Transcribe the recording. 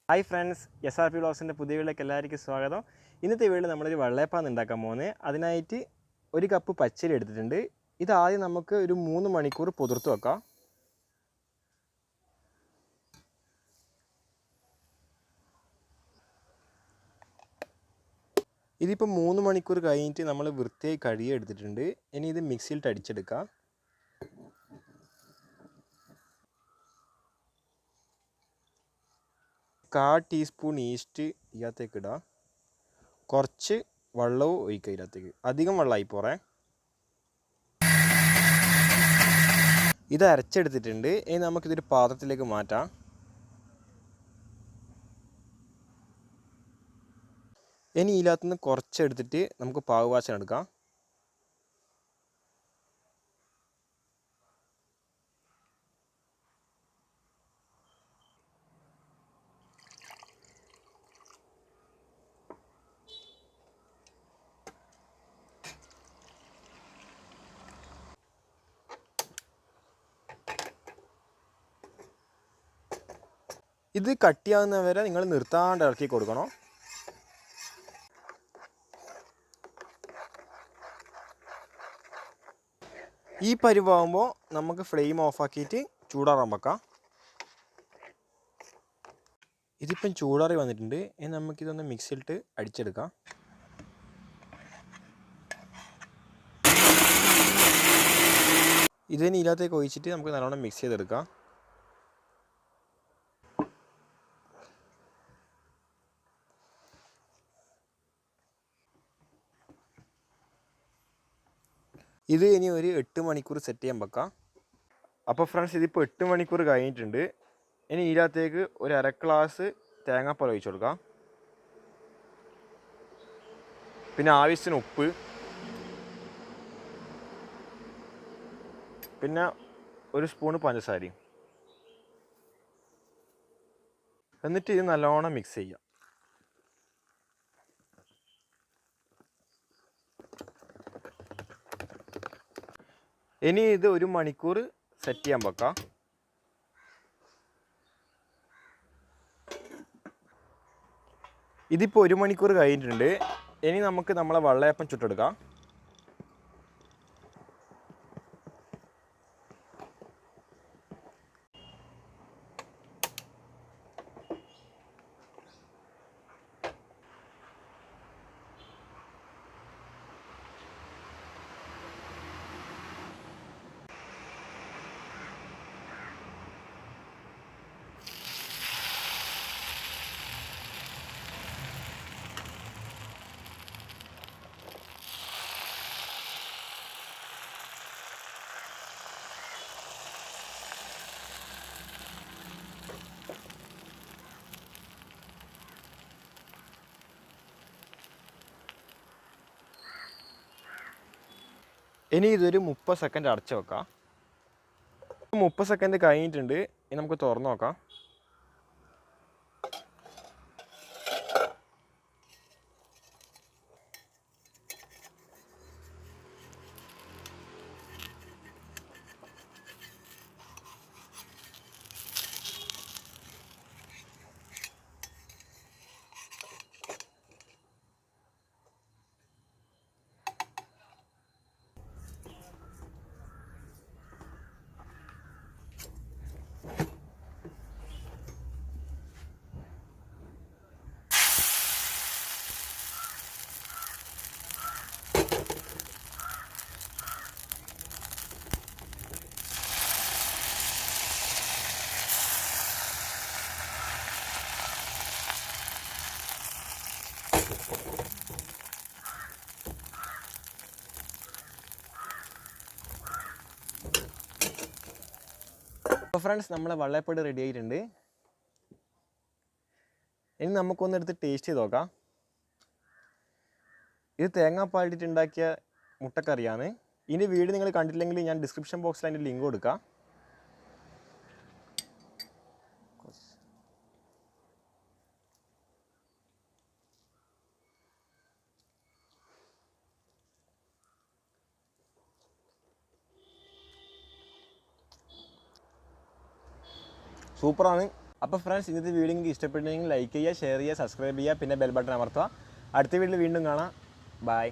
Hi friends, SRP Vlogsന്റെ പുതിയ വീഡിയോയിലേക്ക് എല്ലാവർക്കും സ്വാഗതം. ഇന്നത്തെ വീഡിയോയിൽ നമ്മളൊരു വെള്ളയപ്പം ഉണ്ടാക്കാൻ പോകുന്നത്. അതിനായിട്ട് ഒരു കപ്പ് പച്ചരി എടുത്തിട്ടുണ്ട്. ഇത് ആദ്യം നമുക്ക് ഒരു 3 മണിക്കൂർ പുതിർത്ത് വെക്കാം. ഇതിപ്പോൾ 3 മണിക്കൂർ കഴിഞ്ഞിട്ട് നമ്മൾ വൃത്തിയായി കഴുകി എടുത്തിട്ടുണ്ട്. ഇനി ഇത് മിക്സിയിൽ അടിച്ചെടുക്കാം. കാൽ ടീസ്പൂൺ ഈസ്റ്റ് ഇതിനകത്തേക്ക് ഇടാം. കുറച്ച് വെള്ളവും ഒഴിക്കുക ഇതിനകത്തേക്ക്. അധികം വെള്ളമായി പോറേ. ഇത് അരച്ചെടുത്തിട്ടുണ്ട്. ഇനി നമുക്കിതൊരു പാത്രത്തിലേക്ക് മാറ്റാം. ഇനി ഇതിനകത്തുനിന്ന് കുറച്ചെടുത്തിട്ട് നമുക്ക് പാവുവാശം എടുക്കാം. ഇത് കട്ടിയാവുന്നവരെ നിങ്ങൾ നിർത്താണ്ട് ഇറക്കി കൊടുക്കണം. ഈ പരിവാകുമ്പോൾ നമുക്ക് ഫ്ലെയിം ഓഫാക്കിയിട്ട് ചൂടാറാൻ വെക്കാം. ഇതിപ്പം ചൂടാറി വന്നിട്ടുണ്ട്. ഇനി നമുക്കിതൊന്ന് മിക്സിയിലിട്ട് അടിച്ചെടുക്കാം. ഇതിന് ഇതിനകത്തേക്ക് ഒഴിച്ചിട്ട് നമുക്ക് നല്ലോണം മിക്സ് ചെയ്തെടുക്കാം. ഇത് ഇനി ഒരു 8 മണിക്കൂർ സെറ്റ് ചെയ്യാൻ വെക്കാം. അപ്പോൾ ഫ്രണ്ട്സ്, ഇതിപ്പോൾ 8 മണിക്കൂർ കഴിഞ്ഞിട്ടുണ്ട്. ഇനി ഇതിനകത്തേക്ക് ഒരു 1/2 ഗ്ലാസ് തേങ്ങാപ്പാൽ ഒഴിച്ചു കൊടുക്കാം. പിന്നെ ആവശ്യത്തിന് ഉപ്പ്, പിന്നെ 1 സ്പൂൺ പഞ്ചസാരയും. എന്നിട്ട് ഇത് നല്ലോണം മിക്സ് ചെയ്യാം. ഇനി ഇത് 1 മണിക്കൂർ സെറ്റ് ചെയ്യാൻ വെക്കാം. ഇതിപ്പോൾ 1 മണിക്കൂർ കഴിഞ്ഞിട്ടുണ്ട്. ഇനി നമുക്ക് നമ്മളെ വെള്ളയപ്പം ചുട്ടെടുക്കാം. ഇനി ഇതൊരു 30 സെക്കൻഡ് അടച്ചു വെക്കാം. 30 സെക്കൻഡ് കഴിഞ്ഞിട്ടുണ്ട്. ഇനി നമുക്ക് തുറന്നു നോക്കാം. അപ്പോൾ ഫ്രണ്ട്സ്, നമ്മളെ വെള്ളയപ്പം റെഡി ആയിട്ടുണ്ട്. ഇനി നമുക്കൊന്നെടുത്ത് ടേസ്റ്റ് ചെയ്ത് നോക്കാം. ഇത് തേങ്ങാപ്പാലിട്ട് ഉണ്ടാക്കിയ മുട്ടക്കറിയാണ്. ഇതിൻ്റെ വീഡിയോ നിങ്ങൾ കണ്ടിട്ടില്ലെങ്കിൽ ഞാൻ ഡിസ്ക്രിപ്ഷൻ ബോക്സിൽ അതിൻ്റെ ലിങ്ക് കൊടുക്കാം. സൂപ്പറാണ്. അപ്പോൾ ഫ്രണ്ട്സ് ഇന്നത്തെ വീഡിയോ നിങ്ങൾക്ക് ഇഷ്ടപ്പെട്ടെങ്കിൽ ലൈക്ക് ചെയ്യുക, ഷെയർ ചെയ്യുക, സബ്സ്ക്രൈബ് ചെയ്യുക, പിന്നെ ബെൽ ബട്ടൺ അമർത്തുക. അടുത്ത വീഡിയോയിൽ വീണ്ടും കാണാം. ബൈ.